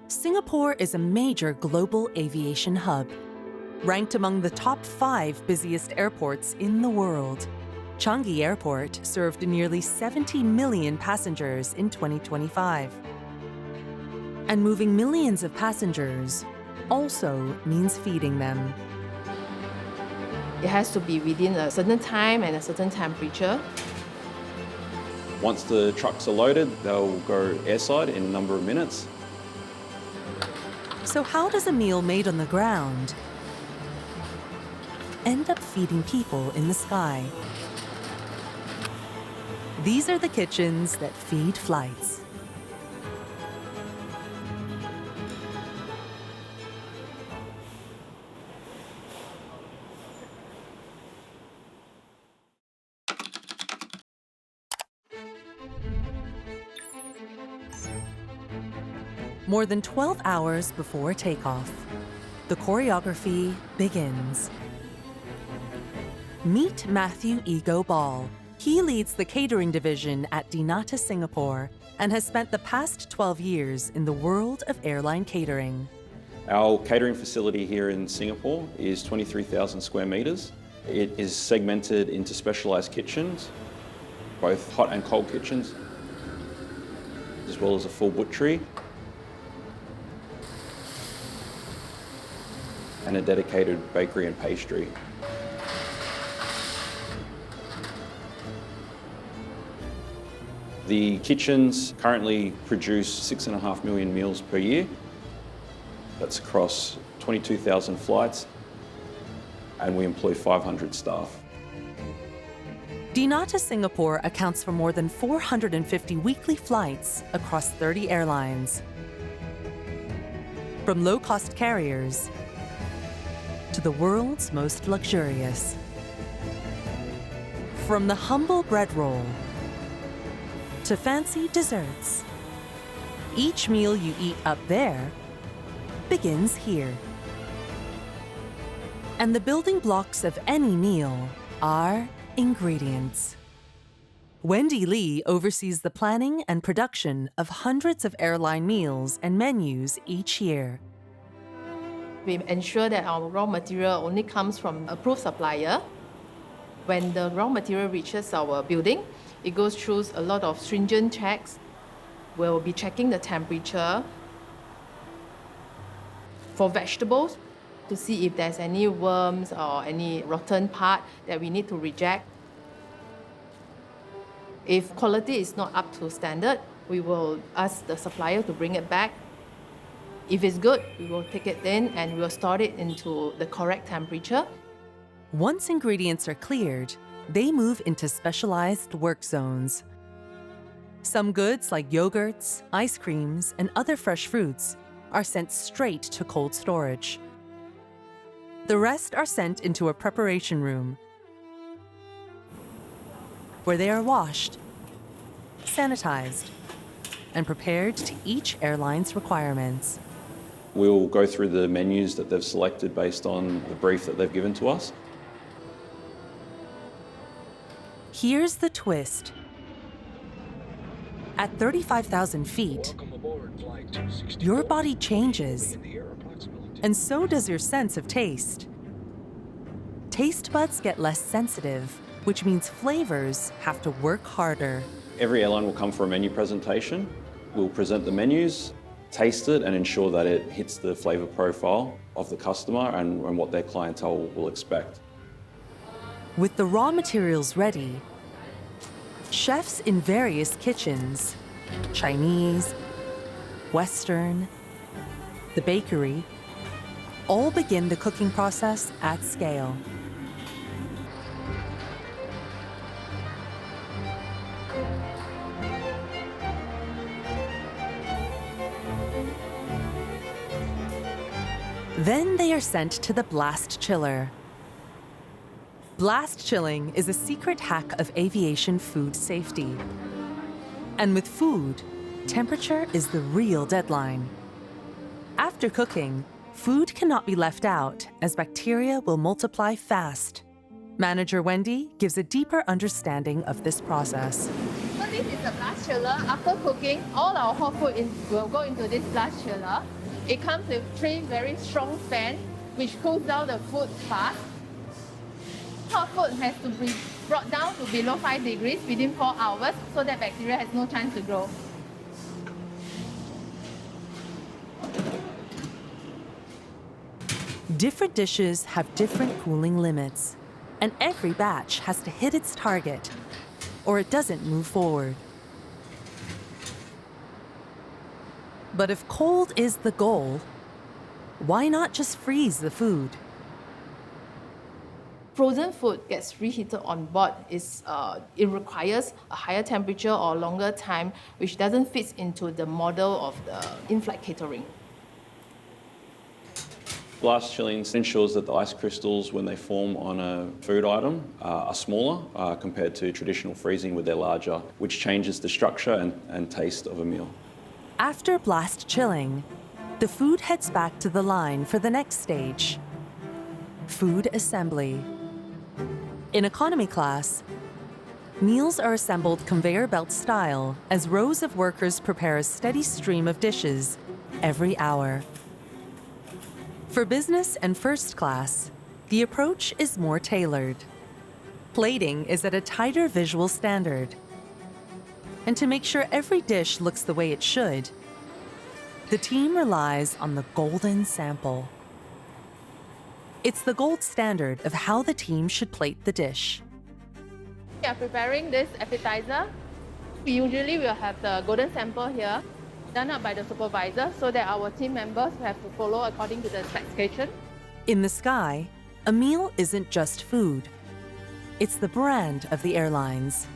Singapore is a major global aviation hub, ranked among the top 5 busiest airports in the world. Changi Airport served nearly 70 million passengers in 2025. And moving millions of passengers also means feeding them. It has to be within a certain time and a certain temperature. Once the trucks are loaded, they'll go airside in a number of minutes. So how does a meal made on the ground end up feeding people in the sky? These are the kitchens that feed flights. More than 12 hours before takeoff, the choreography begins. Meet Matthew Ego Ball. He leads the catering division at dnata Singapore and has spent the past 12 years in the world of airline catering. Our catering facility here in Singapore is 23,000 square metres. It is segmented into specialised kitchens, both hot and cold kitchens, as well as a full butchery, and a dedicated bakery and pastry. The kitchens currently produce 6.5 million meals per year. That's across 22,000 flights, and we employ 500 staff. dnata Singapore accounts for more than 450 weekly flights across 30 airlines. From low-cost carriers to the world's most luxurious. From the humble bread roll to fancy desserts, each meal you eat up there begins here. And the building blocks of any meal are ingredients. Wendy Lee oversees the planning and production of hundreds of airline meals and menus each year. We ensure that our raw material only comes from approved supplier. When the raw material reaches our building, it goes through a lot of stringent checks. We'll be checking the temperature for vegetables to see if there's any worms or any rotten part that we need to reject. If quality is not up to standard, we will ask the supplier to bring it back. If it's good, we will take it in and we will store it into the correct temperature. Once ingredients are cleared, they move into specialized work zones. Some goods like yogurts, ice creams, and other fresh fruits are sent straight to cold storage. The rest are sent into a preparation room where they are washed, sanitized, and prepared to each airline's requirements. We'll go through the menus that they've selected based on the brief that they've given to us. Here's the twist. At 35,000 feet, your body changes, and so does your sense of taste. Taste buds get less sensitive, which means flavors have to work harder. Every airline will come for a menu presentation. We'll present the menus, taste it, and ensure that it hits the flavour profile of the customer and what their clientele will expect. With the raw materials ready, chefs in various kitchens, Chinese, Western, the bakery, all begin the cooking process at scale. Then they are sent to the blast chiller. Blast chilling is a secret hack of aviation food safety. And with food, temperature is the real deadline. After cooking, food cannot be left out as bacteria will multiply fast. Manager Wendy gives a deeper understanding of this process. So this is a blast chiller. After cooking, all our hot food will go into this blast chiller. It comes with 3 very strong fans, which cools down the food fast. Hot food has to be brought down to below 5 degrees within 4 hours so that bacteria has no chance to grow. Different dishes have different cooling limits, and every batch has to hit its target, or it doesn't move forward. But if cold is the goal, why not just freeze the food? Frozen food gets reheated on board. It requires a higher temperature or longer time, which doesn't fit into the model of the in-flight catering. Blast chilling ensures that the ice crystals, when they form on a food item, are smaller compared to traditional freezing where they're larger, which changes the structure and taste of a meal. After blast chilling, the food heads back to the line for the next stage, food assembly. In economy class, meals are assembled conveyor belt style as rows of workers prepare a steady stream of dishes every hour. For business and first class, the approach is more tailored. Plating is at a tighter visual standard. And to make sure every dish looks the way it should, the team relies on the golden sample. It's the gold standard of how the team should plate the dish. We are preparing this appetizer. We usually will have the golden sample here, done up by the supervisor so that our team members have to follow according to the specification. In the sky, a meal isn't just food. It's the brand of the airlines.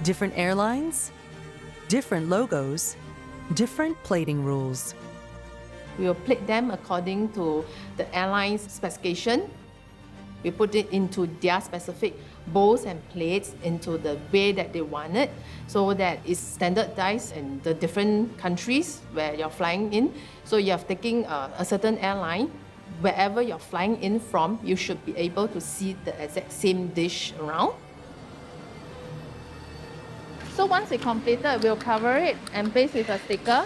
Different airlines, different logos, different plating rules. We will plate them according to the airline's specification. We put it into their specific bowls and plates into the way that they want it, so that it's standardized in the different countries where you're flying in. So you're taking a certain airline, wherever you're flying in from, you should be able to see the exact same dish around. So once it's completed, we'll cover it and paste with a sticker.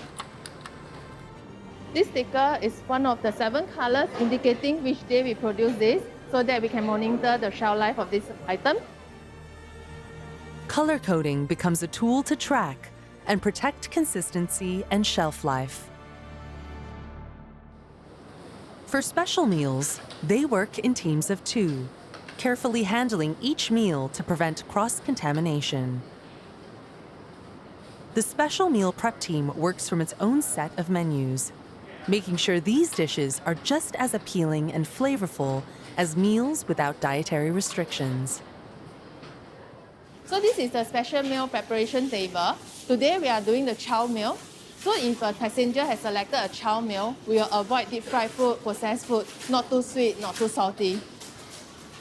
This sticker is one of the 7 colors indicating which day we produce this, so that we can monitor the shelf life of this item. Color coding becomes a tool to track and protect consistency and shelf life. For special meals, they work in teams of 2, carefully handling each meal to prevent cross-contamination. The special meal prep team works from its own set of menus, making sure these dishes are just as appealing and flavorful as meals without dietary restrictions. So this is the special meal preparation table. Today we are doing the chow meal. So if a passenger has selected a chow meal, we will avoid deep fried food, processed food, not too sweet, not too salty.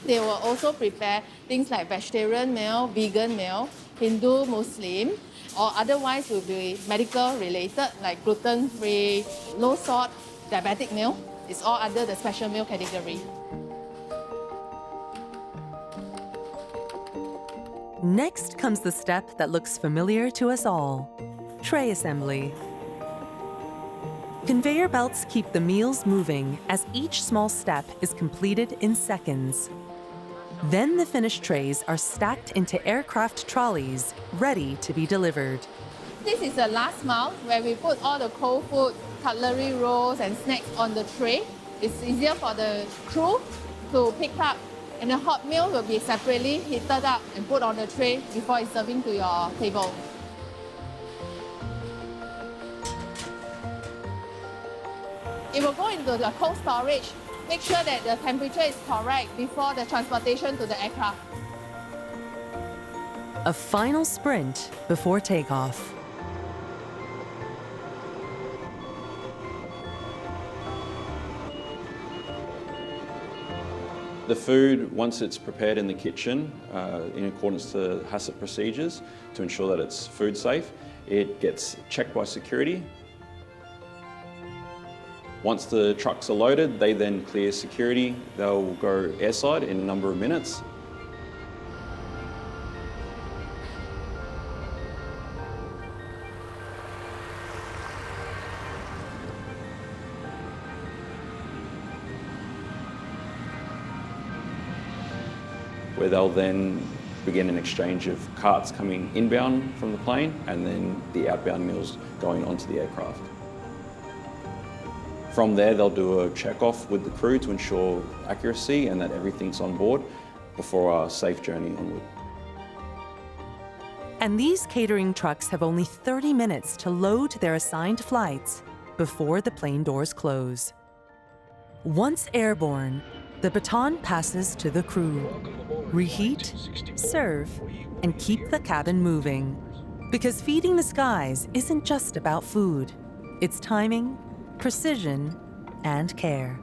They will also prepare things like vegetarian meal, vegan meal, Hindu, Muslim, or otherwise will be medical related like gluten-free, low salt, diabetic meal. It's all under the special meal category. Next comes the step that looks familiar to us all, tray assembly. Conveyor belts keep the meals moving as each small step is completed in seconds. Then the finished trays are stacked into aircraft trolleys, ready to be delivered. This is the last mile where we put all the cold food, cutlery rolls and snacks on the tray. It's easier for the crew to pick up, and the hot meal will be separately heated up and put on the tray before it's serving to your table. It will go into the cold storage. Make sure that the temperature is correct before the transportation to the aircraft. A final sprint before takeoff. The food, once it's prepared in the kitchen, in accordance to HACCP procedures to ensure that it's food safe, it gets checked by security. Once the trucks are loaded, they then clear security. They'll go airside in a number of minutes. where they'll then begin an exchange of carts coming inbound from the plane and then the outbound meals going onto the aircraft. From there, they'll do a check-off with the crew to ensure accuracy and that everything's on board before our safe journey onward. And these catering trucks have only 30 minutes to load their assigned flights before the plane doors close. Once airborne, the baton passes to the crew. Reheat, serve, and keep the cabin moving. Because feeding the skies isn't just about food. It's timing, precision, and care.